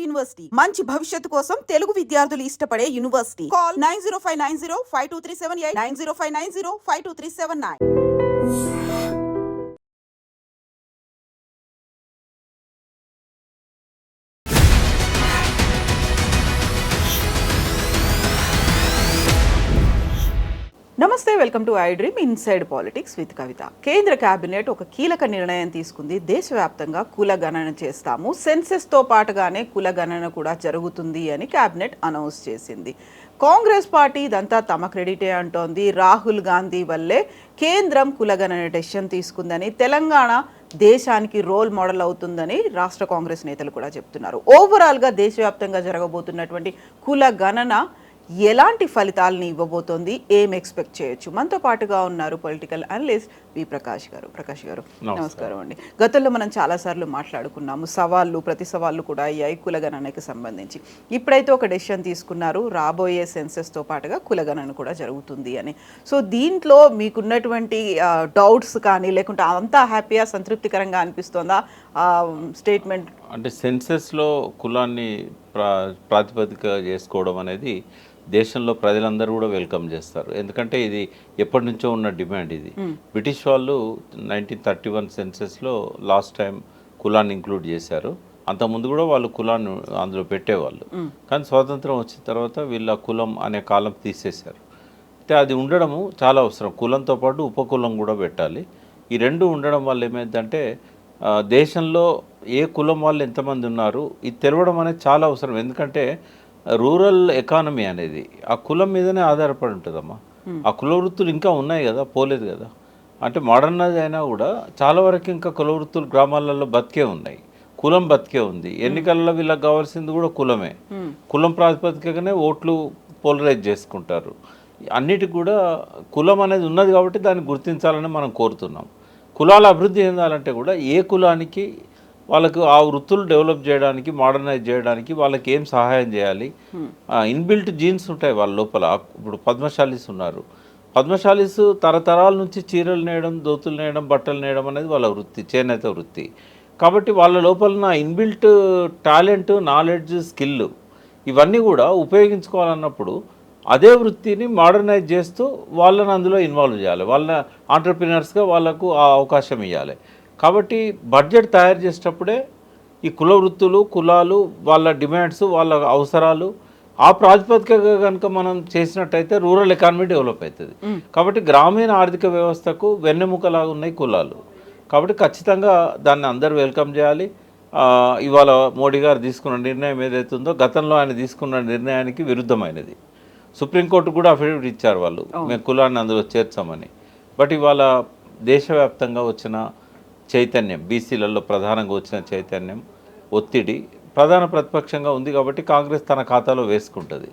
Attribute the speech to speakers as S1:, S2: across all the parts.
S1: University మంచి భవిష్యత్తు కోసం తెలుగు విద్యార్థులు ఇష్టపడే యూనివర్సిటీ. కాల్ 9059052378 9059052379. నమస్తే, welcome to I dream inside politics with Kavitha. కేంద్ర కేబినెట్ ఒక కీలక నిర్ణయం తీసుకుంది. దేశవ్యాప్తంగా కుల గణన చేస్తాము, సెన్సెస్తో పాటుగానే కుల గణన కూడా జరుగుతుంది అని కేబినెట్ అనౌన్స్ చేసింది. కాంగ్రెస్ పార్టీ ఇదంతా తమ క్రెడిటే అంటోంది. రాహుల్ గాంధీ వల్లే కేంద్రం కులగణన డెసిషన్ తీసుకుందని, తెలంగాణ దేశానికి రోల్ మోడల్ అవుతుందని రాష్ట్ర కాంగ్రెస్ నేతలు కూడా చెప్తున్నారు. ఓవరాల్గా దేశవ్యాప్తంగా జరగబోతున్నటువంటి కుల గణన ఎలాంటి ఫలితాలని ఇవ్వబోతోంది, ఏం ఎక్స్పెక్ట్ చేయొచ్చు? మనతో పాటుగా ఉన్నారు పొలిటికల్ అనలిస్ట్ వి ప్రకాష్ గారు. ప్రకాష్ గారు నమస్కారం అండి. గతంలో మనం చాలాసార్లు మాట్లాడుకున్నాము, సవాళ్ళు ప్రతి సవాళ్ళు కూడా అయ్యాయి కులగణనకి సంబంధించి. ఇప్పుడైతే ఒక డెసిషన్ తీసుకున్నారు, రాబోయే సెన్సెస్తో పాటుగా కులగణన కూడా జరుగుతుంది అని. సో దీంట్లో మీకున్నటువంటి డౌట్స్ కానీ, లేకుంటే అంతా హ్యాపీగా సంతృప్తికరంగా అనిపిస్తుందా స్టేట్మెంట్?
S2: అంటే సెన్సెస్లో కులాన్ని ప్రాతిపదిక చేసుకోవడం అనేది దేశంలో ప్రజలందరూ కూడా వెల్కమ్ చేస్తారు. ఎందుకంటే ఇది ఎప్పటి నుంచో ఉన్న డిమాండ్. ఇది బ్రిటిష్ వాళ్ళు 1931 సెన్సెస్లో లాస్ట్ టైం కులాన్ని ఇంక్లూడ్ చేశారు. అంతకుముందు కూడా వాళ్ళు కులాన్ని అందులో పెట్టేవాళ్ళు. కానీ స్వాతంత్రం వచ్చిన తర్వాత వీళ్ళ కులం అనే కాలం తీసేశారు. అయితే అది ఉండడము చాలా అవసరం. కులంతో పాటు ఉపకులం కూడా పెట్టాలి. ఈ రెండు ఉండడం వల్ల ఏమైందంటే దేశంలో ఏ కులం వాళ్ళు ఎంతమంది ఉన్నారు ఇది తెలవడం అనేది చాలా అవసరం. ఎందుకంటే రూరల్ ఎకానమీ అనేది ఆ కులం మీదనే ఆధారపడి ఉంటుందమ్మా. ఆ కుల వృత్తులు ఇంకా ఉన్నాయి కదా, పోలేదు కదా. అంటే మోడర్నైజ్ అయినా కూడా చాలా వరకు ఇంకా కుల వృత్తులు గ్రామాలలో బతికే ఉన్నాయి, కులం బతికే ఉంది. ఎన్నికల్లో వీళ్ళకి కావాల్సింది కూడా కులమే. కులం ప్రాతిపదికగానే ఓట్లు పోలరైజ్ చేసుకుంటారు. అన్నిటికి కూడా కులం అనేది ఉన్నది కాబట్టి దాన్ని గుర్తించాలని మనం కోరుతున్నాం. కులాల అభివృద్ధి చెందాలంటే కూడా ఏ కులానికి వాళ్ళకు ఆ వృత్తులు డెవలప్ చేయడానికి, మోడర్నైజ్ చేయడానికి వాళ్ళకి ఏం సహాయం చేయాలి. ఇన్బిల్ట్ జీన్స్ ఉంటాయి వాళ్ళ లోపల. ఇప్పుడు పద్మశాలీస్ ఉన్నారు. పద్మశాలీస్ తరతరాల నుంచి చీరలు నేయడం, దోతులు నేయడం, బట్టలు నేయడం అనేది వాళ్ళ వృత్తి, చేనేత వృత్తి. కాబట్టి వాళ్ళ లోపల ఇన్బిల్ట్ టాలెంట్, నాలెడ్జ్, స్కిల్ ఇవన్నీ కూడా ఉపయోగించుకోవాలన్నప్పుడు అదే వృత్తిని మోడర్నైజ్ చేస్తూ వాళ్ళని అందులో ఇన్వాల్వ్ చేయాలి. వాళ్ళ ఆంటర్ప్రినర్స్గా వాళ్ళకు ఆ అవకాశం ఇవ్వాలి. కాబట్టి బడ్జెట్ తయారు చేసేటప్పుడే ఈ కుల వృత్తులు, కులాలు, వాళ్ళ డిమాండ్స్, వాళ్ళ అవసరాలు ఆ ప్రాతిపదికగా కనుక మనం చేసినట్టయితే రూరల్ ఎకానమీ డెవలప్ అవుతుంది. కాబట్టి గ్రామీణ ఆర్థిక వ్యవస్థకు వెన్నెముకలాగా ఉన్నాయి కులాలు. కాబట్టి ఖచ్చితంగా దాన్ని అందరూ వెల్కమ్ చేయాలి. ఇవాళ మోడీ గారు తీసుకున్న నిర్ణయం ఏదైతుందో గతంలో ఆయన తీసుకున్న నిర్ణయానికి విరుద్ధమైనది. సుప్రీంకోర్టు కూడా అఫిడవిట్ ఇచ్చారు వాళ్ళు, మేము కులాన్ని అందులో చేర్చామని. బట్ ఇవాళ దేశవ్యాప్తంగా వచ్చిన చైతన్యం, బీసీలలో ప్రధానంగా వచ్చిన చైతన్యం, ఒత్తిడి ప్రధాన ప్రతిపక్షంగా ఉంది కాబట్టి కాంగ్రెస్ తన ఖాతాలో వేసుకుంటుంది.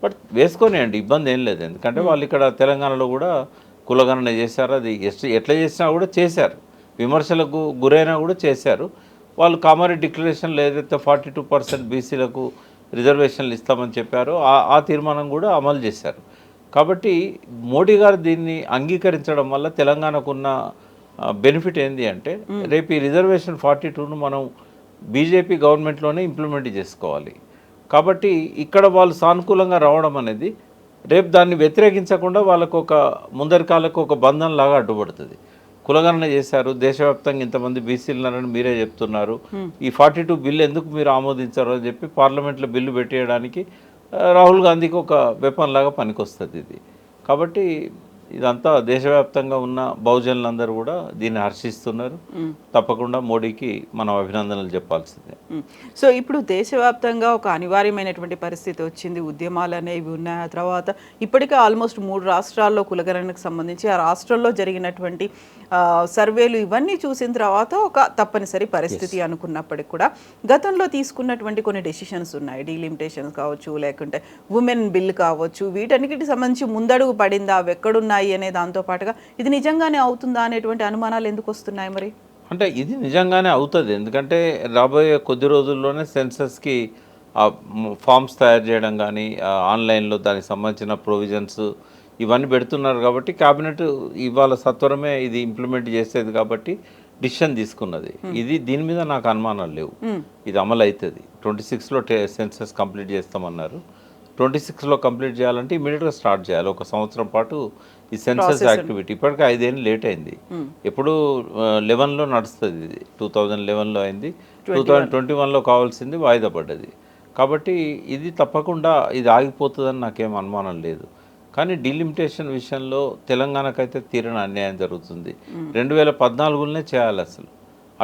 S2: బట్ వేసుకొనియండి, ఇబ్బంది ఏం లేదు. ఎందుకంటే వాళ్ళు ఇక్కడ తెలంగాణలో కూడా కులగణన చేశారు. అది ఎట్లా చేసినా కూడా చేశారు, విమర్శలకు గురైనా కూడా చేశారు. వాళ్ళు కామారెడ్డి డిక్లరేషన్లో ఏదైతే 42% బీసీలకు రిజర్వేషన్లు ఇస్తామని చెప్పారో ఆ తీర్మానం కూడా అమలు చేశారు. కాబట్టి మోడీ గారు దీన్ని అంగీకరించడం వల్ల తెలంగాణకున్న బెనిఫిట్ ఏంటి అంటే రేపు ఈ రిజర్వేషన్ 42ను మనం బీజేపీ గవర్నమెంట్లోనే ఇంప్లిమెంట్ చేసుకోవాలి. కాబట్టి ఇక్కడ వాళ్ళు సానుకూలంగా రావడం అనేది రేపు దాన్ని వ్యతిరేకించకుండా వాళ్ళకు ఒక ముందరికాలకు ఒక బంధం లాగా అడ్డుపడుతుంది. కులగణన చేశారు, దేశవ్యాప్తంగా ఇంతమంది బీసీలున్నారని మీరే చెప్తున్నారు, ఈ 42 బిల్లు ఎందుకు మీరు ఆమోదించారు అని చెప్పి పార్లమెంట్లో బిల్లు పెట్టేయడానికి రాహుల్ గాంధీకి ఒక వెపన్ లాగా పనికొస్తుంది ఇది. కాబట్టి ఇదంతా దేశవ్యాప్తంగా ఉన్న బహుజనులందరూ కూడా దీన్ని హర్షిస్తున్నారు. తప్పకుండా మోడీకి మనం అభినందనలు చెప్పాల్సిందే.
S1: సో ఇప్పుడు దేశవ్యాప్తంగా ఒక అనివార్యమైనటువంటి పరిస్థితి వచ్చింది, ఉద్యమాలు అనేవి ఉన్నాయి. ఆ తర్వాత ఇప్పటికే ఆల్మోస్ట్ 3 రాష్ట్రాల్లో కులగణనకు సంబంధించి ఆ రాష్ట్రంలో జరిగినటువంటి సర్వేలు ఇవన్నీ చూసిన తర్వాత ఒక తప్పనిసరి పరిస్థితి అనుకున్నప్పటికి కూడా గతంలో తీసుకున్నటువంటి కొన్ని డెసిషన్స్ ఉన్నాయి. డీలిమిటేషన్స్ కావచ్చు, లేకుంటే ఉమెన్ బిల్ కావచ్చు, వీటన్నిటికి సంబంధించి ముందడుగు పడిందా, అవి ఎక్కడున్నాయి అనే దాంతో పాటుగా ఇది నిజంగానే అవుతుందా అనేటువంటి అనుమానాలు ఎందుకు వస్తున్నాయి మరి?
S2: అంటే ఇది నిజంగానే అవుతుంది. ఎందుకంటే రాబోయే కొద్ది రోజుల్లోనే సెన్సస్కి ఫామ్స్ తయారు చేయడం కానీ, ఆన్లైన్లో దానికి సంబంధించిన ప్రొవిజన్స్ ఇవన్నీ పెడుతున్నారు. కాబట్టి క్యాబినెట్ ఇవాళ సత్వరమే ఇది ఇంప్లిమెంట్ చేసేది. కాబట్టి డిసిషన్ తీసుకున్నది. ఇది దీని మీద నాకు అనుమానాలు లేవు, ఇది అమలు అవుతుంది. 26లో సెన్సస్ కంప్లీట్ చేస్తామన్నారు. 26లో కంప్లీట్ చేయాలంటే ఇమీడియట్గా స్టార్ట్ చేయాలి. ఒక సంవత్సరం పాటు ఈ సెన్సస్ యాక్టివిటీ. ఇప్పటికే 5 ఏళ్ళు లేట్ అయింది. ఎప్పుడు 11లో నడుస్తుంది, ఇది 2011లో అయింది, 2021లో కావాల్సింది వాయిదా పడ్డది. కాబట్టి ఇది తప్పకుండా ఇది ఆగిపోతుందని నాకేం అనుమానం లేదు. కానీ డీలిమిటేషన్ విషయంలో తెలంగాణకైతే తీరని అన్యాయం జరుగుతుంది. 2014లోనే చేయాలి అసలు.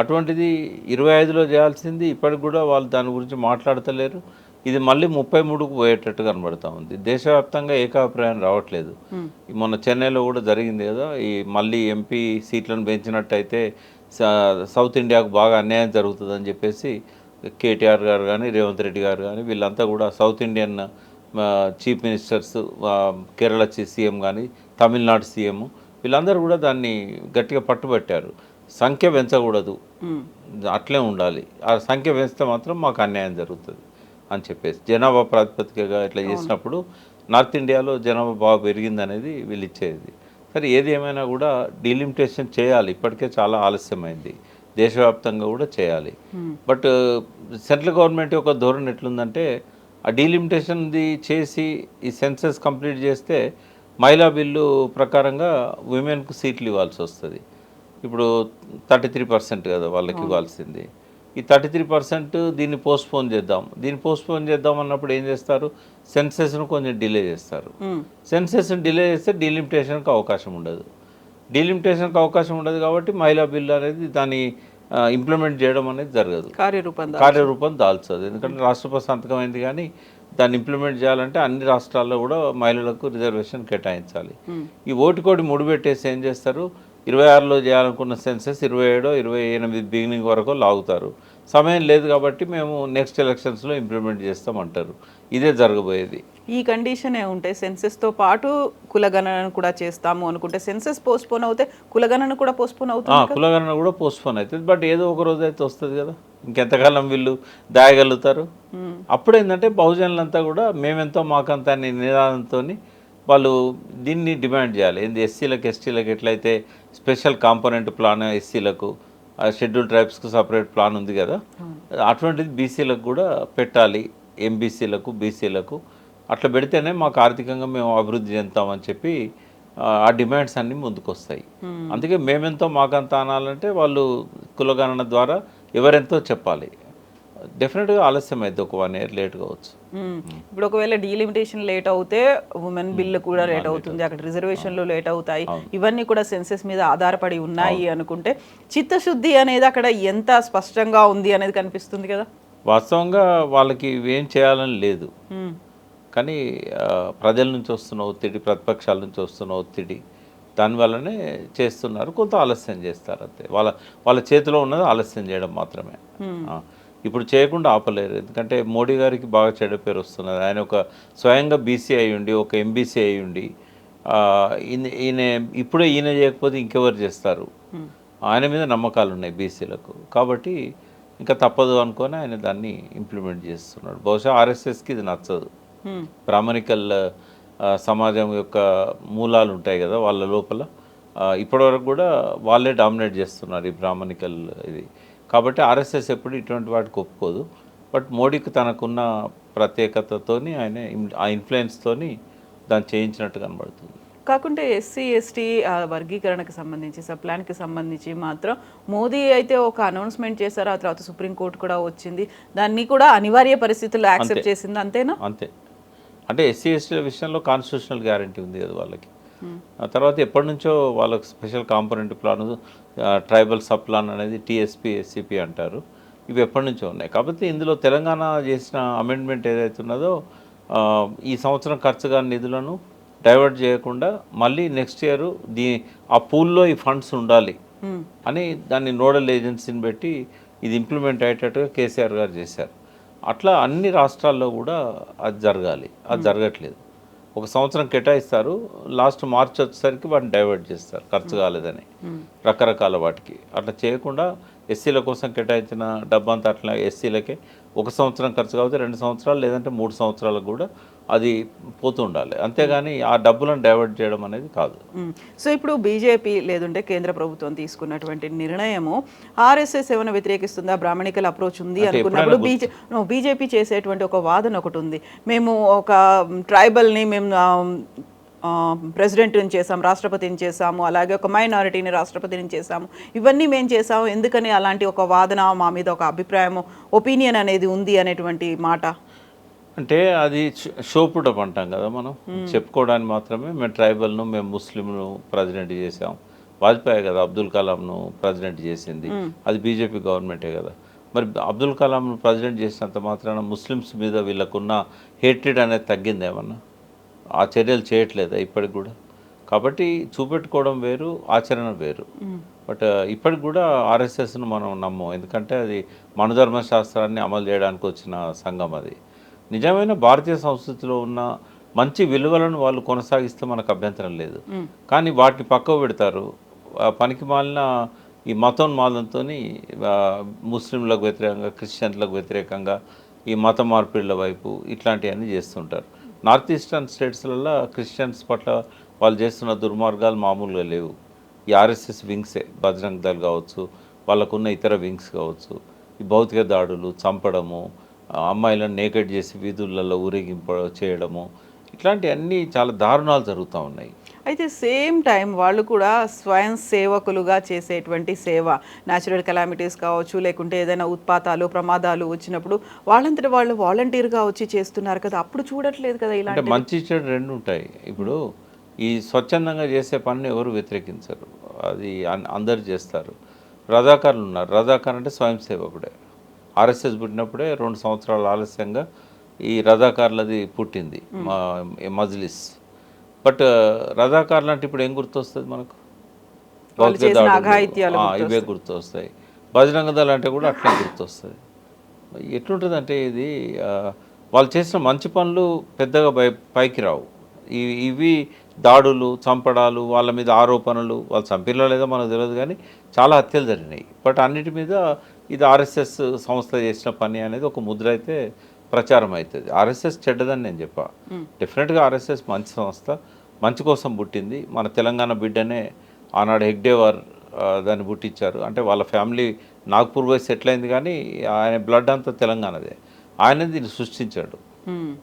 S2: అటువంటిది 25లో చేయాల్సింది ఇప్పటికి కూడా వాళ్ళు దాని గురించి మాట్లాడతలేరు. ఇది మళ్ళీ 33కు పోయేటట్టు కనబడతా ఉంది. దేశవ్యాప్తంగా ఏకాభిప్రాయం రావట్లేదు. మొన్న చెన్నైలో కూడా జరిగింది కదా, ఈ మళ్ళీ ఎంపీ సీట్లను పెంచినట్టయితే సౌత్ ఇండియాకు బాగా అన్యాయం జరుగుతుందని చెప్పేసి కేటీఆర్ గారు కానీ రేవంత్ రెడ్డి గారు కానీ వీళ్ళంతా కూడా south Indian chief ministers, Kerala CM కానీ తమిళనాడు సీఎం వీళ్ళందరూ కూడా దాన్ని గట్టిగా పట్టుబట్టారు. సంఖ్య పెంచకూడదు, అట్లే ఉండాలి, ఆ సంఖ్య పెంచితే మాత్రం మాకు అన్యాయం జరుగుతుంది అని చెప్పేసి జనాభా ప్రాతిపదికగా ఇట్లా చేసినప్పుడు నార్త్ ఇండియాలో జనాభా బాగా పెరిగిందనేది వీళ్ళు ఇచ్చేది. సరే ఏది ఏమైనా కూడా డీలిమిటేషన్ చేయాలి. ఇప్పటికే చాలా ఆలస్యమైంది, దేశవ్యాప్తంగా కూడా చేయాలి. బట్ సెంట్రల్ గవర్నమెంట్ యొక్క ధోరణి ఎట్లుందంటే ఆ డీలిమిటేషన్ది చేసి ఈ సెన్సస్ కంప్లీట్ చేస్తే మహిళా బిల్లు ప్రకారంగా విమెన్కు సీట్లు ఇవ్వాల్సి వస్తుంది. ఇప్పుడు 33% కదా వాళ్ళకి ఇవ్వాల్సింది. ఈ 33% దీన్ని పోస్ట్పోన్ చేద్దాం అన్నప్పుడు ఏం చేస్తారు, సెన్సెస్ను కొంచెం డిలే చేస్తారు. సెన్సెస్ను డిలే చేస్తే డీలిమిటేషన్కి అవకాశం ఉండదు కాబట్టి మహిళా బిల్లు అనేది దాన్ని ఇంప్లిమెంట్ చేయడం అనేది జరగదు, కార్యరూపం దాల్చదు. ఎందుకంటే రాష్ట్రపతి సంతకం అయింది కానీ దాన్ని ఇంప్లిమెంట్ చేయాలంటే అన్ని రాష్ట్రాల్లో కూడా మహిళలకు రిజర్వేషన్ కేటాయించాలి. ఈ ఓటుకోడి ముడిపెట్టేసి ఏం చేస్తారు, 26లో చేయాలనుకున్న సెన్సెస్ 27, 28 బిగినింగ్ వరకు లాగుతారు. సమయం లేదు కాబట్టి మేము నెక్స్ట్ ఎలక్షన్స్లో ఇంప్లిమెంట్ చేస్తామంటారు. ఇదే జరగబోయేది.
S1: ఈ కండిషన్ ఉంటే సెన్సెస్తో పాటు కులగణన కూడా చేస్తాము అనుకుంటే సెన్సెస్ పోస్ట్పోన్ అవుతే కులగణన కూడా పోస్ట్పోన్ అవుతుంది.
S2: కులగణన కూడా పోస్ట్పోన్ అవుతుంది. బట్ ఏదో ఒక రోజు అయితే వస్తుంది కదా, ఇంకెంతకాలం వీళ్ళు దాయగలుగుతారు. అప్పుడు ఏంటంటే బహుజనులంతా కూడా మేమెంతో మాకంత అనే నినాదంతో వాళ్ళు దీన్ని డిమాండ్ చేయాలి. ఏంది ఎస్సీలకు ఎస్టీలకు ఎట్లయితే స్పెషల్ కాంపోనెంట్ ప్లాన్ ఎస్సీలకు, షెడ్యూల్ ట్రైబ్స్కు సపరేట్ ప్లాన్ ఉంది కదా, అటువంటిది బీసీలకు కూడా పెట్టాలి. ఎంబీసీలకు బీసీలకు అట్లా పెడితేనే మాకు ఆర్థికంగా మేము అభివృద్ధి చెందుతామని చెప్పి ఆ డిమాండ్స్ అన్నీ ముందుకు వస్తాయి. అందుకే మేమెంతో మాకంత అనాలంటే వాళ్ళు కులగణన ద్వారా ఎవరెంతో చెప్పాలి. డెఫినెట్గా ఆలస్యం అయితే ఒక 1 year లేట్ కావచ్చు.
S1: ఇప్పుడు ఒకవేళ డీలిమిటేషన్ లేట్ అవుతే ఉమెన్ బిల్ కూడా లేట్ అవుతుంది, అక్కడ రిజర్వేషన్లు లేట్ అవుతాయి. ఇవన్నీ కూడా సెన్సెస్ మీద ఆధారపడి ఉన్నాయి అనుకుంటే చిత్తశుద్ధి అనేది అక్కడ ఎంత స్పష్టంగా ఉంది అనేది కనిపిస్తుంది కదా.
S2: వాస్తవంగా వాళ్ళకి ఏం చేయాలని లేదు, కానీ ప్రజల నుంచి వస్తున్న ఒత్తిడి, ప్రతిపక్షాల నుంచి వస్తున్న ఒత్తిడి, దానివల్లనే చేస్తున్నారు. కొంత ఆలస్యం చేస్తారు అంతే. వాళ్ళ చేతిలో ఉన్నది ఆలస్యం చేయడం మాత్రమే. ఇప్పుడు చేయకుండా ఆపలేరు. ఎందుకంటే మోడీ గారికి బాగా చెడ్డ పేరు వస్తున్నది. ఆయన ఒక స్వయంగా బీసీ అయి ఉండి, ఒక ఎంబీసీ అయి ఉండి, ఈయన చేయకపోతే ఇంకెవరు చేస్తారు. ఆయన మీద నమ్మకాలు ఉన్నాయి బీసీలకు. కాబట్టి ఇంకా తప్పదు అనుకొని ఆయన దాన్ని ఇంప్లిమెంట్ చేస్తున్నాడు. బహుశా ఆర్ఎస్ఎస్కి ఇది నచ్చదు. బ్రాహ్మణికల్ సమాజం యొక్క మూలాలు ఉంటాయి కదా వాళ్ళ లోపల, ఇప్పటివరకు కూడా వాళ్ళే డామినేట్ చేస్తున్నారు ఈ బ్రాహ్మణికల్ ఇది. కాబట్టి ఆర్ఎస్ఎస్ ఎప్పుడు ఇటువంటి వాటికి ఒప్పుకోదు. బట్ మోడీకి తనకున్న ప్రత్యేకతతోని ఆయన ఆ ఇన్ఫ్లుయెన్స్తోని దాన్ని చేయించినట్టు కనబడుతుంది.
S1: కాకుంటే ఎస్సీ ఎస్టీ వర్గీకరణకు సంబంధించి సబ్ప్లాన్కి సంబంధించి మాత్రం మోదీ అయితే ఒక అనౌన్స్మెంట్ చేశారు, ఆ తర్వాత సుప్రీంకోర్టు కూడా వచ్చింది, దాన్ని కూడా అనివార్య పరిస్థితుల్లో యాక్సెప్ట్ చేసింది, అంతేనా?
S2: అంతే. అంటే ఎస్సీ ఎస్టీల విషయంలో కాన్స్టిట్యూషనల్ గ్యారంటీ ఉంది కదా వాళ్ళకి. ఆ తర్వాత ఎప్పటి నుంచో వాళ్ళకి special component plan, tribal sub plan అనేది టీఎస్పీ ఎస్సీపీ అంటారు. ఇవి ఎప్పటి నుంచో ఉన్నాయి. కాబట్టి ఇందులో తెలంగాణ చేసిన అమెండ్మెంట్ ఏదైతే ఉన్నదో ఈ సంవత్సరం ఖర్చు కాని నిధులను డైవర్ట్ చేయకుండా మళ్ళీ నెక్స్ట్ ఇయర్ ఆ పూల్లో ఈ ఫండ్స్ ఉండాలి అని దాన్ని నోడల్ ఏజెన్సీని పెట్టి ఇది ఇంప్లిమెంట్ అయ్యేటట్టుగా కేసీఆర్ గారు చేశారు. అట్లా అన్ని రాష్ట్రాల్లో కూడా అది జరగాలి. అది జరగట్లేదు. ఒక సంవత్సరం కేటాయిస్తారు, లాస్ట్ మార్చ్ వచ్చేసరికి వాటిని డైవర్ట్ చేస్తారు ఖర్చు కాలేదని రకరకాల వాటికి. అట్లా చేయకుండా ఎస్సీల కోసం కేటాయించిన డబ్బంతా అట్లా ఎస్సీలకే 1 సంవత్సరం ఖర్చు కాకపోతే 2 సంవత్సరాలు లేదంటే 3 సంవత్సరాలకు కూడా అది పోతూ ఉండాలి. అంతేగాని ఆ డబ్బులను డైవర్ట్ చేయడం అనేది కాదు.
S1: సో ఇప్పుడు బీజేపీ లేదంటే కేంద్ర ప్రభుత్వం తీసుకున్నటువంటి నిర్ణయము ఆర్ఎస్ఎస్ ఏమైనా వ్యతిరేకిస్తుందా? బ్రాహ్మణికల్ అప్రోచ్ ఉంది
S2: అంటే
S1: అనుకున్నప్పుడు
S2: ఎప్పుడైనా
S1: బీజేపీ చేసేటువంటి ఒక వాదన ఒకటి ఉంది. మేము ఒక ట్రైబల్ని మేము ప్రెసిడెంట్ని చేసాము, రాష్ట్రపతిని చేసాము, అలాగే ఒక మైనారిటీని రాష్ట్రపతిని చేసాము, ఇవన్నీ మేము చేసాము, ఎందుకని అలాంటి ఒక వాదన, మా మీద ఒక అభిప్రాయము, ఒపీనియన్ అనేది ఉంది అనేటువంటి మాట.
S2: అంటే అది షోపుటప్ అంటాం కదా మనం, చెప్పుకోవడానికి మాత్రమే. మేము ట్రైబల్ను, మేము ముస్లింను ప్రెసిడెంట్ చేసాం. వాజ్పేయి కదా అబ్దుల్ కలాంను ప్రెసిడెంట్ చేసింది, అది బీజేపీ గవర్నమెంటే కదా. మరి అబ్దుల్ కలాంను ప్రెసిడెంట్ చేసినంత మాత్రాన ముస్లిమ్స్ మీద వీళ్ళకున్న హేట్రెడ్ అనేది తగ్గిందేమన్నా? ఆ చర్యలు చేయట్లేదా ఇప్పటికి కూడా? కాబట్టి చూపెట్టుకోవడం వేరు, ఆచరణ వేరు. బట్ ఇప్పటికి కూడా ఆర్ఎస్ఎస్ను మనం నమ్మం, ఎందుకంటే అది మనుధర్మ శాస్త్రాన్ని అమలు చేయడానికి వచ్చిన సంఘం. అది నిజమైన భారతీయ సంస్కృతిలో ఉన్న మంచి విలువలను వాళ్ళు కొనసాగిస్తే మనకు అభ్యంతరం లేదు. కానీ వాటిని పక్కకు పెడతారు. పనికి మాలిన ఈ మతోన్మాదంతో ముస్లింలకు వ్యతిరేకంగా, క్రిస్టియన్లకు వ్యతిరేకంగా ఈ మత మార్పిడుల వైపు ఇట్లాంటివన్నీ చేస్తుంటారు. నార్త్ ఈస్టర్న్ స్టేట్స్లలో క్రిస్టియన్స్ పట్ల వాళ్ళు చేస్తున్న దుర్మార్గాలు మామూలుగా లేవు. ఈ ఆర్ఎస్ఎస్ వింగ్సే, బజరంగ్ దళ్ కావచ్చు, వాళ్ళకున్న ఇతర వింగ్స్ కావచ్చు, ఈ భౌతిక దాడులు, చంపడము, అమ్మాయిలను నేకెడ్ చేసి వీధులలో ఊరేగింప చేయడము, ఇట్లాంటివన్నీ చాలా దారుణాలు జరుగుతూ ఉన్నాయి.
S1: అయితే సేమ్ టైం వాళ్ళు కూడా స్వయం సేవకులుగా చేసేటువంటి సేవ, న్యాచురల్ కెలామిటీస్ కావచ్చు, లేకుంటే ఏదైనా ఉత్పాతాలు, ప్రమాదాలు వచ్చినప్పుడు వాళ్ళంతటి వాళ్ళు వాలంటీర్గా వచ్చి చేస్తున్నారు కదా, అప్పుడు చూడట్లేదు కదా
S2: అంటే
S1: ఇలాంటి.
S2: మంచి చెడు రెండు ఉంటాయి. ఇప్పుడు ఈ స్వచ్ఛందంగా చేసే పనిని ఎవరు వ్యతిరేకించరు, అది అందరు చేస్తారు. రజాకారులు ఉన్నారు, రజాకార్ అంటే స్వయం సేవకుడే. ఆర్ఎస్ఎస్ పుట్టినప్పుడే 2 సంవత్సరాల ఆలస్యంగా ఈ రజాకార్లది పుట్టింది, మజ్లిస్. బట్ రజాకార్లు అంటే ఇప్పుడు ఏం గుర్తొస్తుంది మనకు? భౌతిక దాడులు, ఇవే గుర్తొస్తాయి. బజరంగ దళ్ అంటే కూడా అట్లే గుర్తొస్తుంది. ఎట్లుంటుందంటే ఇది వాళ్ళు చేసిన మంచి పనులు పెద్దగా పైకి రావు. ఇవి దాడులు, చంపడాలు, వాళ్ళ మీద ఆరోపణలు, వాళ్ళు చంపిలో లేదో మనకు తెలియదు, కానీ చాలా హత్యలు జరిగినాయి. బట్ అన్నిటి మీద ఇది ఆర్ఎస్ఎస్ సంస్థ చేసిన పని అనేది ఒక ముద్ర అయితే ప్రచారం అవుతుంది. ఆర్ఎస్ఎస్ చెడ్డదని నేను చెప్పా. డెఫినెట్గా ఆర్ఎస్ఎస్ మంచి సంస్థ, మంచి కోసం పుట్టింది. మన తెలంగాణ బిడ్డనే ఆనాడు హెగ్డేవార్ దాన్ని పుట్టించారు. అంటే వాళ్ళ ఫ్యామిలీ నాగ్పూర్ పోయి సెటిల్ అయింది, కానీ ఆయన బ్లడ్ అంతా తెలంగాణదే. ఆయన దీన్ని సృష్టించాడు.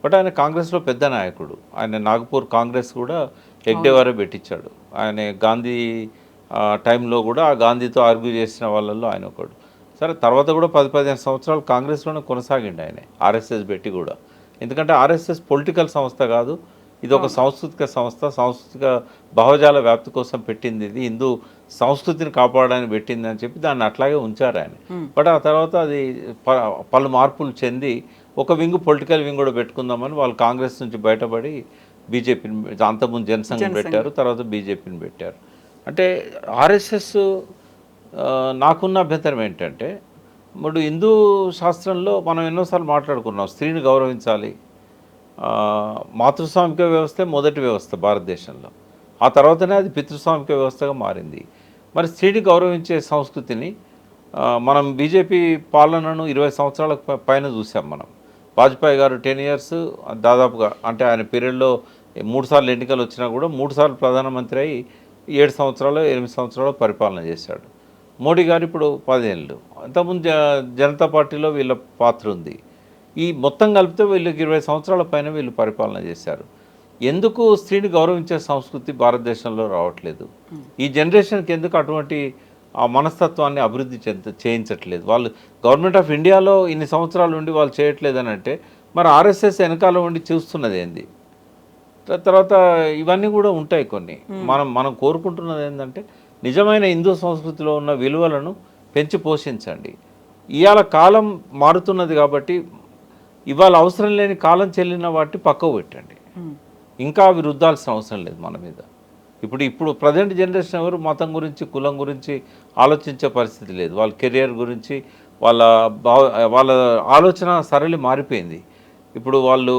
S2: బట్ ఆయన కాంగ్రెస్లో పెద్ద నాయకుడు. ఆయన నాగపూర్ కాంగ్రెస్ కూడా హెగ్డేవారే పెట్టించాడు. ఆయన గాంధీ టైంలో కూడా గాంధీతో ఆర్గ్యూ చేసిన వాళ్ళల్లో ఆయన ఒకడు. సరే, తర్వాత కూడా 10-15 సంవత్సరాలు కాంగ్రెస్లోనే కొనసాగిండి ఆయన, ఆర్ఎస్ఎస్ పెట్టి కూడా. ఎందుకంటే ఆర్ఎస్ఎస్ పొలిటికల్ సంస్థ కాదు, ఇది ఒక సాంస్కృతిక సంస్థ, సాంస్కృతిక భావజాల వ్యాప్తి కోసం పెట్టింది. ఇది హిందూ సంస్కృతిని కాపాడడానికి పెట్టింది అని చెప్పి దాన్ని అట్లాగే ఉంచారు ఆయన. బట్ ఆ తర్వాత అది పలు మార్పులు చెంది ఒక వింగ్, పొలిటికల్ వింగ్ కూడా పెట్టుకుందామని వాళ్ళు కాంగ్రెస్ నుంచి బయటపడి బీజేపీని, అంతకుముందు జనసంఘ్ పెట్టారు, తర్వాత బీజేపీని పెట్టారు. అంటే ఆర్ఎస్ఎస్ నాకున్న అభ్యంతరం ఏంటంటే, ఇప్పుడు హిందూ శాస్త్రంలో మనం ఎన్నోసార్లు మాట్లాడుకున్నాం, స్త్రీని గౌరవించాలి. మాతృస్వామిక వ్యవస్థే మొదటి వ్యవస్థ భారతదేశంలో, ఆ తర్వాతనే అది పితృస్వామిక వ్యవస్థగా మారింది. మరి స్త్రీని గౌరవించే సంస్కృతిని మనం బీజేపీ పాలనను 20 సంవత్సరాల పైన చూసాం మనం. వాజ్పేయి గారు 10 years దాదాపుగా, అంటే ఆయన పీరియడ్లో 3 సార్లు ఎన్నికలు వచ్చినా కూడా 3 సార్లు ప్రధానమంత్రి అయ్యి 7 సంవత్సరాలు 8 సంవత్సరాలు పరిపాలన చేశాడు. మోడీ గారు ఇప్పుడు 10 ఏళ్ళు. అంతకుముందు జనతా పార్టీలో వీళ్ళ పాత్ర ఉంది. ఈ మొత్తం కలిపితే వీళ్ళకి 20 సంవత్సరాల పైన వీళ్ళు పరిపాలన చేశారు. ఎందుకు స్త్రీని గౌరవించే సంస్కృతి భారతదేశంలో రావట్లేదు? ఈ జనరేషన్కి ఎందుకు అటువంటి ఆ మనస్తత్వాన్ని అభివృద్ధి చేయించట్లేదు? వాళ్ళు గవర్నమెంట్ ఆఫ్ ఇండియాలో ఇన్ని సంవత్సరాలు ఉండి వాళ్ళు చేయట్లేదని అంటే, మరి ఆర్ఎస్ఎస్ వెనకాల ఉండి చూస్తున్నది ఏంది? తర్వాత ఇవన్నీ కూడా ఉంటాయి కొన్ని. మనం కోరుకుంటున్నది ఏంటంటే, నిజమైన హిందూ సంస్కృతిలో ఉన్న విలువలను పెంచి పోషించండి. ఇవాళ కాలం మారుతున్నది కాబట్టి ఇవాళ అవసరం లేని కాలం చెల్లిన వాటిని పక్కకు పెట్టండి. ఇంకా అవి రుద్దాల్సిన అవసరం లేదు మన మీద. ఇప్పుడు ప్రజెంట్ జనరేషన్ ఎవరు మతం గురించి, కులం గురించి ఆలోచించే పరిస్థితి లేదు. వాళ్ళ కెరియర్ గురించి, వాళ్ళ ఆలోచన సరళి మారిపోయింది. ఇప్పుడు వాళ్ళు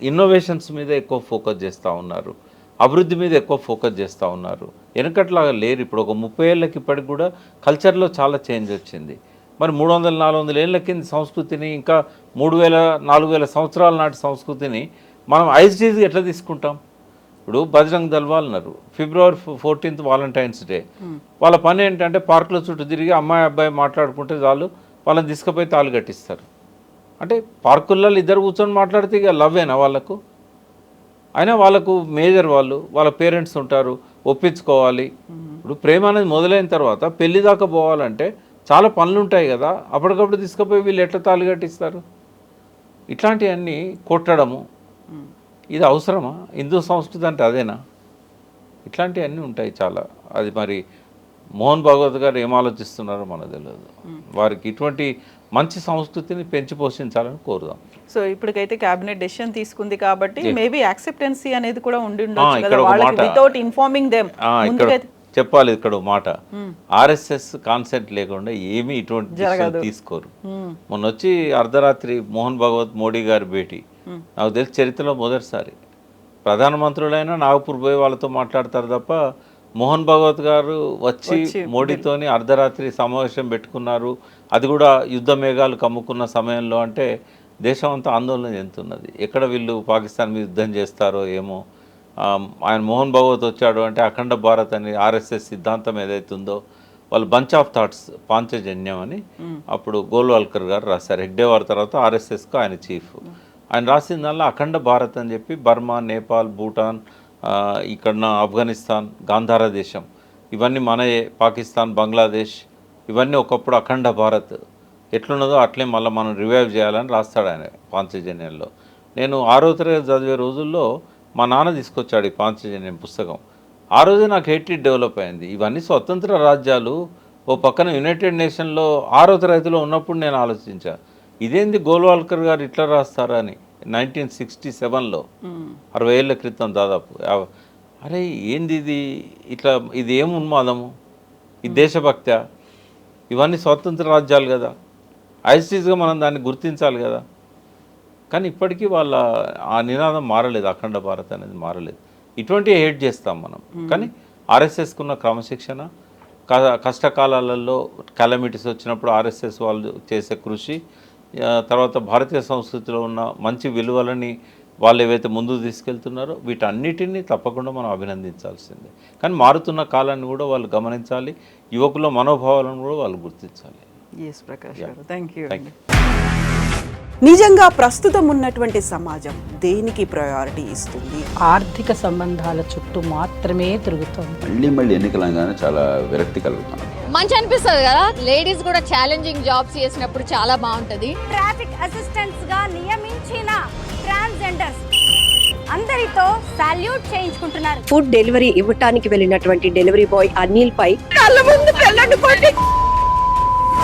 S2: ఇన్నోవేషన్స్ మీద ఎక్కువ ఫోకస్ చేస్తూ ఉన్నారు, అభివృద్ధి మీద ఎక్కువ ఫోకస్ చేస్తూ ఉన్నారు. వెనకట్లాగా లేరు. ఇప్పుడు ఒక 30 ఏళ్ళకి ఇప్పటికి కూడా కల్చర్లో చాలా చేంజ్ వచ్చింది. మరి 300-400 ఏళ్ళ కింద సంస్కృతిని, ఇంకా 3000-4000 సంవత్సరాల నాటి సంస్కృతిని మనం ఐస్డీజ్ ఎట్లా తీసుకుంటాం? ఇప్పుడు బజరంగ్ దళ్ వాళ్ళు ఉన్నారు, February 14th వాలంటైన్స్ డే. వాళ్ళ పని ఏంటంటే పార్కుల చుట్టూ తిరిగి అమ్మాయి అబ్బాయి మాట్లాడుకుంటే చాలు, వాళ్ళని తీసుకుపోయి తాళి కట్టిస్తారు. అంటే పార్కుల్లో ఇద్దరు కూర్చొని మాట్లాడితే ఇక లవ్వేనా వాళ్ళకు? అయినా వాళ్ళకు మేజర్ వాళ్ళ పేరెంట్స్ ఉంటారు, ఒప్పించుకోవాలి. ఇప్పుడు ప్రేమ అనేది మొదలైన తర్వాత పెళ్లి దాకా పోవాలంటే చాలా పనులు ఉంటాయి కదా, అప్పటికప్పుడు తీసుకుపోయి వీళ్ళు ఎట్లా తాళి కట్టిస్తారు? ఇట్లాంటివన్నీ కొట్టడము, ఇది అవసరమా? హిందూ సంస్కృతి అంటే అదేనా? ఇట్లాంటివన్నీ ఉంటాయి చాలా. అది మరి మోహన్ భాగవత్ గారు ఏం ఆలోచిస్తున్నారో మనకు తెలియదు. వారికి ఇటువంటి మంచి సంస్కృతిని పెంచి పోషించాలని కోరుదాం.
S1: సో ఇప్పటికైతే క్యాబినెట్ డెసిషన్ తీసుకుంది కాబట్టి మేబీ యాక్సెప్టెన్సీ అనేది కూడా ఉండి
S2: ఇక్కడ
S1: ఉండొచ్చు
S2: ఒక
S1: వాళ్ళకి,
S2: మాట.
S1: Without informing them.
S2: ఇక్కడ చెప్పాలి, ఇక్కడ ఒక మాట, ఆర్ఎస్ఎస్ కాన్సెప్ట్ లేకుండా ఏమీ ఇటువంటి decision తీసుకోరు. మొన్న వచ్చి అర్ధరాత్రి మోహన్ భాగవత్ మోడీ గారి భేటీ నాకు తెలిసి చరిత్రలో మొదటిసారి. ప్రధానమంత్రులైనా నాగపూర్ పోయి వాళ్ళతో మాట్లాడతారు తప్ప మోహన్ భాగవత్ గారు వచ్చి మోడీతోని అర్ధరాత్రి సమావేశం పెట్టుకున్నారు. అది కూడా యుద్ధ మేఘాలు కమ్ముకున్న సమయంలో. అంటే దేశం అంతా ఆందోళన చెందుతున్నది, ఎక్కడ వీళ్ళు పాకిస్తాన్ మీద యుద్ధం చేస్తారో ఏమో. ఆయన మోహన్ భాగవత్ వచ్చాడు అంటే అఖండ భారత్ అని ఆర్ఎస్ఎస్ సిద్ధాంతం ఏదైతుందో వాళ్ళు బంచ్ ఆఫ్ థాట్స్ పాంచజన్యం అని అప్పుడు గోల్వాల్కర్ గారు రాశారు. హెగ్డేవార్ తర్వాత ఆర్ఎస్ఎస్కు ఆయన చీఫ్. ఆయన రాసిందల్లా అఖండ భారత్ అని చెప్పి బర్మా, నేపాల్, భూటాన్, ఇక్కడ ఆఫ్ఘనిస్తాన్, గాంధార దేశం ఇవన్నీ మనయే, పాకిస్తాన్, బంగ్లాదేశ్ ఇవన్నీ ఒకప్పుడు అఖండ భారత్ ఎట్లున్నదో అట్లే మళ్ళీ మనం రివైవ్ చేయాలని రాస్తాడు ఆయన పాంచజన్యంలో. నేను 6వ తరగతి చదివే రోజుల్లో మా నాన్న తీసుకొచ్చాడు ఈ పాంచజన్యం పుస్తకం. ఆ రోజే నాకు హేట్రిడ్ డెవలప్ అయింది. ఇవన్నీ స్వతంత్ర రాజ్యాలు, ఓ పక్కన యునైటెడ్ నేషన్లో 6వ తరగతిలో ఉన్నప్పుడు నేను ఆలోచించా, ఇదేంది గోల్వాల్కర్ గారు ఇట్లా రాస్తారా అని. 1967లో 60 ఏళ్ళ క్రితం దాదాపు. అరే ఏంది ఇది, ఇట్లా ఇది ఏం ఉన్మాదము, ఈ దేశభక్త్యా, ఇవన్నీ స్వతంత్ర రాజ్యాలు కదా, ఐసీస్గా మనం దాన్ని గుర్తించాలి కదా. కానీ ఇప్పటికీ వాళ్ళ ఆ నినాదం మారలేదు, అఖండ భారత్ అనేది మారలేదు. ఇటువంటి హేట్ చేస్తాం మనం. కానీ ఆర్ఎస్ఎస్కున్న క్రమశిక్షణ, కష్టకాలాలలో కెలమిటీస్ వచ్చినప్పుడు ఆర్ఎస్ఎస్ వాళ్ళు చేసే కృషి, తర్వాత భారతీయ సంస్కృతిలో ఉన్న మంచి విలువలని వాళ్ళు ఏవైతే ముందుకు తీసుకెళ్తున్నారో వీటన్నిటినీ తప్పకుండా మనం అభినందించాల్సిందే. కానీ మారుతున్న కాలాన్ని కూడా వాళ్ళు గమనించాలి, యువకుల మనోభావాలను కూడా వాళ్ళు గుర్తించాలి.
S1: ఎస్ ప్రకాష్ గారు, థ్యాంక్ యూ.
S3: నిజంగా ప్రస్తుతం ఉన్నటువంటి సమాజం దేనికి ప్రయారిటీ ఇస్తుంది?
S4: ఆర్థిక సంబంధాల చుట్టూ మాత్రమే తిరుగుతోంది.
S5: మళ్ళీ ఎన్నికలంగానే చాలా విరక్తి కలుగుతున్నాం.
S6: మంచి అనిపిస్తుంది కదా, లేడీస్ కూడా ఛాలెంజింగ్ జాబ్స్ చేసినప్పుడు చాలా బాగుంటది.
S7: ట్రాఫిక్ అసిస్టెంట్స్ గా నియమించిన ట్రాన్స్జెండర్స్ అందరితో సాల్యూట్ చేయించుకుంటున్నారు.
S8: ఫుడ్ డెలివరీ ఇవ్వటానికి వెళ్ళినటువంటి డెలివరీ బాయ్ అనిల్ పై కళ్ళ ముందు